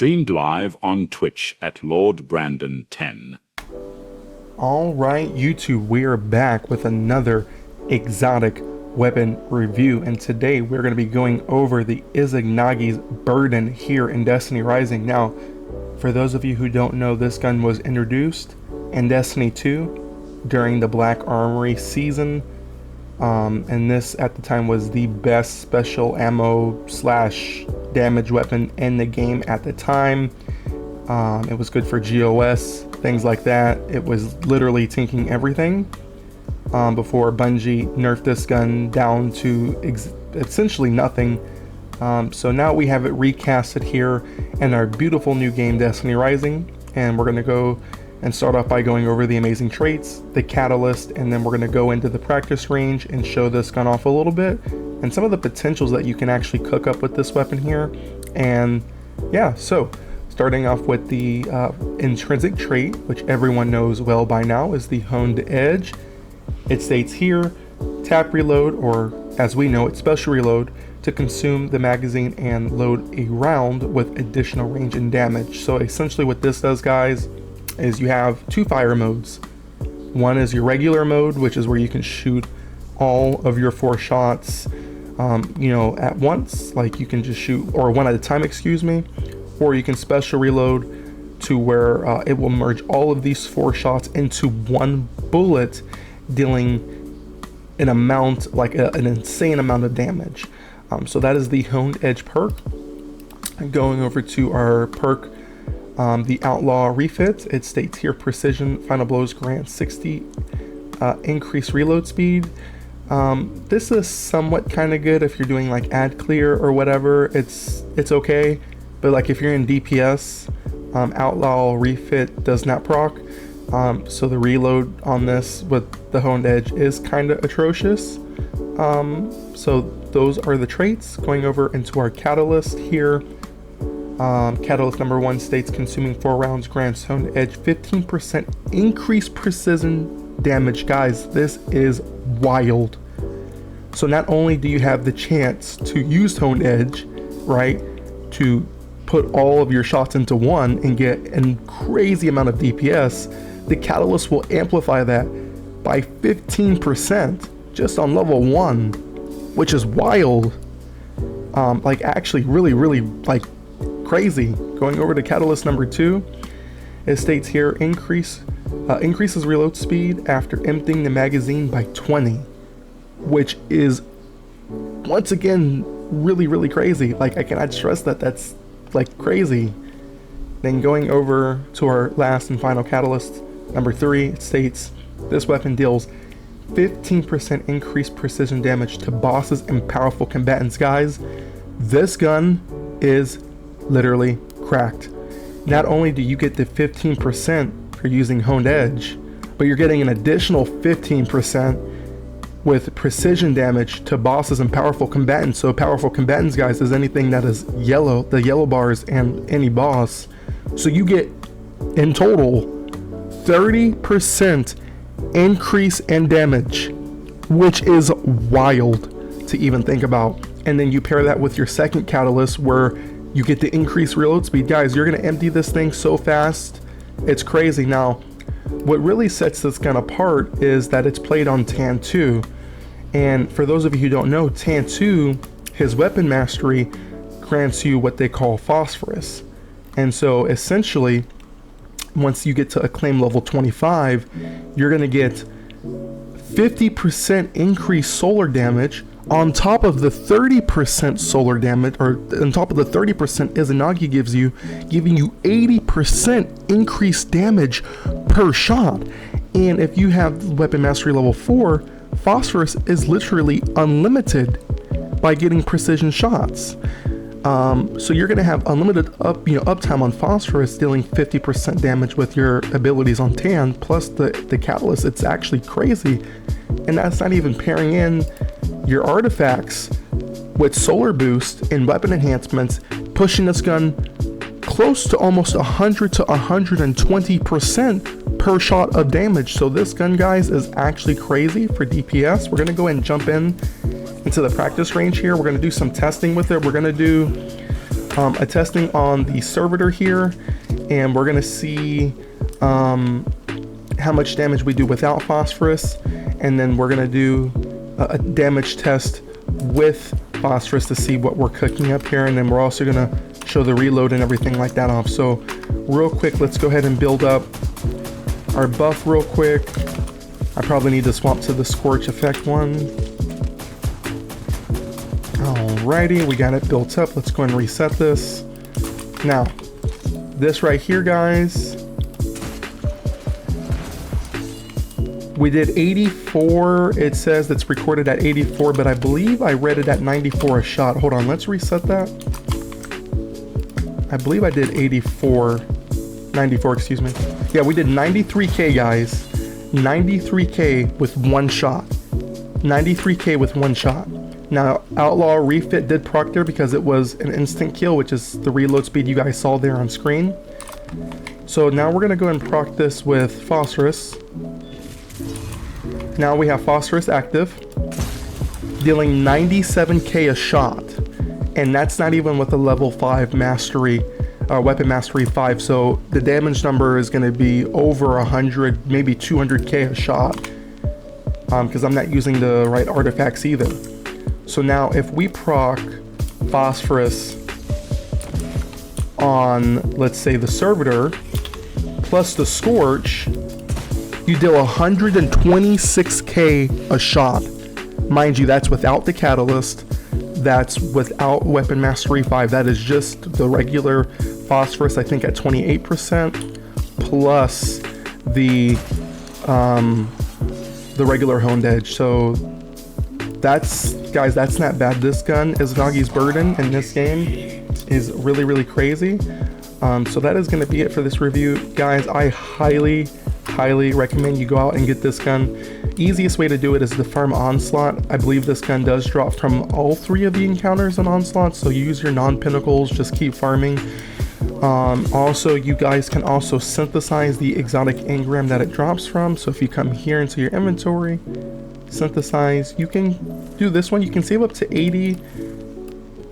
Streamed live on Twitch at LordBrandon10. All right, YouTube, we are back with another exotic weapon review, and today we're going to be going over the Izangi'S Burden here in Destiny Rising. Now, for those of you who don't know, this gun was introduced in Destiny 2 during the Black Armory season, and this at the time was the best special ammo slash damage weapon in the game at the time. It was good for GOS, things like that. It was literally tanking everything before Bungie nerfed this gun down to essentially nothing. So now we have it recasted here in our beautiful new game Destiny Rising, and we're going to go and start off by going over the amazing traits, the catalyst, and then we're going to go into the practice range and show this gun off a little bit and some of the potentials that you can actually cook up with this weapon here. And yeah, so starting off with the intrinsic trait, which everyone knows well by now, is the honed edge. It states here, tap reload, or as we know it, special reload, to consume the magazine and load a round with additional range and damage. So essentially what this does, guys, is you have two fire modes. One is your regular mode, which is where you can shoot all of your 4 shots at once, like you can just shoot, or one at a time, excuse me, or you can special reload to where it will merge all of these 4 shots into one bullet, dealing an amount, like an insane amount of damage. So that is the honed edge perk. And going over to our perk, the outlaw refit, it states here precision final blows grant 60 increased reload speed. This is somewhat kind of good if you're doing like ad clear or whatever. It's okay, but like if you're in DPS, outlaw refit does not proc, so the reload on this with the honed edge is kind of atrocious. So those are the traits. Going over into our catalyst here, catalyst number 1 states consuming 4 rounds grants honed edge 15% increased precision damage. Guys, this is wild. So not only do you have the chance to use honed edge, right, to put all of your shots into one and get a crazy amount of DPS, the catalyst will amplify that by 15% just on level 1, which is wild. Like actually really like crazy. Going over to catalyst number 2, it states here increases reload speed after emptying the magazine by 20, which is once again really crazy. Like I cannot stress that. That's like crazy. Then going over to our last and final catalyst number 3, it states this weapon deals 15% increased precision damage to bosses and powerful combatants. Guys, this gun is literally cracked. Not only do you get the 15% for using honed edge, but you're getting an additional 15% with precision damage to bosses and powerful combatants. So powerful combatants, guys, is anything that is yellow, the yellow bars, and any boss. So you get in total 30% increase in damage, which is wild to even think about. And then you pair that with your second catalyst where you get the increased reload speed. Guys, you're gonna empty this thing so fast, it's crazy. Now, what really sets this gun apart is that it's played on Tan 2. And for those of you who don't know, Tan 2, his weapon mastery grants you what they call phosphorus. And so essentially, once you get to acclaim level 25, you're gonna get 50% increased solar damage on top of the 30% solar damage, or on top of the 30% Izanagi gives you, giving you 80% increased damage per shot. And if you have weapon mastery level 4, phosphorus is literally unlimited by getting precision shots. So you're gonna have unlimited uptime on phosphorus, dealing 50% damage with your abilities on Tan, plus the catalyst. It's actually crazy. And that's not even pairing in your artifacts with solar boost and weapon enhancements, pushing this gun close to almost 100 to 120% per shot of damage. So this gun, guys, is actually crazy for DPS. We're gonna go ahead and jump into the practice range here. We're gonna do some testing with it. We're gonna do a testing on the servitor here, and we're gonna see how much damage we do without phosphorus, and then we're gonna do a damage test with phosphorus to see what we're cooking up here, and then we're also gonna show the reload and everything like that off. So real quick, let's go ahead and build up our buff real quick. I probably need to swap to the scorch effect one. Alrighty, we got it built up. Let's go and reset this. Now, this right here, guys, we did 84. It says it's recorded at 84, but I believe I read it at 94 a shot. Hold on, let's reset that. I believe I did 94, excuse me. Yeah, we did 93K, guys. 93K with one shot. 93K with one shot. Now, Outlaw Refit did proc there because it was an instant kill, which is the reload speed you guys saw there on screen. So now we're gonna go and proc this with Phosphorus. Now we have Phosphorus active, dealing 97K a shot. And that's not even with a level 5 mastery, weapon mastery 5. So the damage number is gonna be over 100, maybe 200K a shot. Because I'm not using the right artifacts either. So now if we proc Phosphorus on, let's say, the Servitor, plus the Scorch, you deal 126K a shot. Mind you, that's without the Catalyst, that's without Weapon Mastery 5, that is just the regular Phosphorus, I think at 28%, plus the regular Honed Edge. So that's, guys, that's not bad. This gun, Izangi'S Burden, in this game is really, really crazy. So that is going to be it for this review, guys. I highly recommend you go out and get this gun. Easiest way to do it is the farm Onslaught. I believe this gun does drop from all 3 of the encounters on Onslaught, so use your non-pinnacles, just keep farming. Also, you guys can also synthesize the exotic engram that it drops from. So if you come here into your inventory, synthesize, you can do this one. You can save up to 80.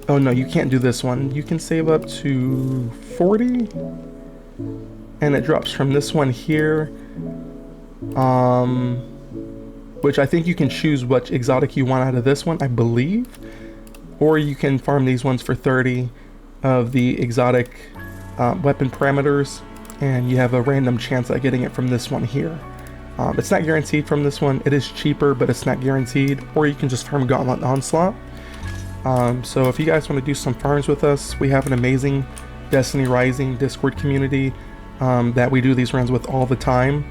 Oh no, you can't do this one. You can save up to 40, and it drops from this one here, which I think you can choose what exotic you want out of this one, I believe, or you can farm these ones for 30 of the exotic weapon parameters, and you have a random chance at getting it from this one here. It's not guaranteed from this one. It is cheaper, but it's not guaranteed. Or you can just farm Gauntlet Onslaught. So if you guys want to do some farms with us, we have an amazing Destiny Rising Discord community that we do these runs with all the time.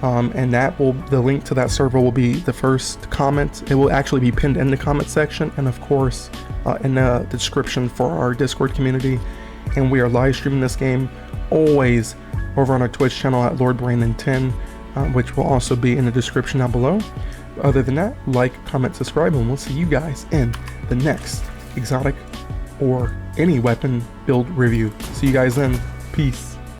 And that will, the link to that server will be the first comment. It will actually be pinned in the comment section, and of course in the description for our Discord community. And we are live streaming this game always over on our Twitch channel at LordBrandon10, which will also be in the description down below. Other than that, like, comment, subscribe, and we'll see you guys in the next exotic or any weapon build review. See you guys then. Peace.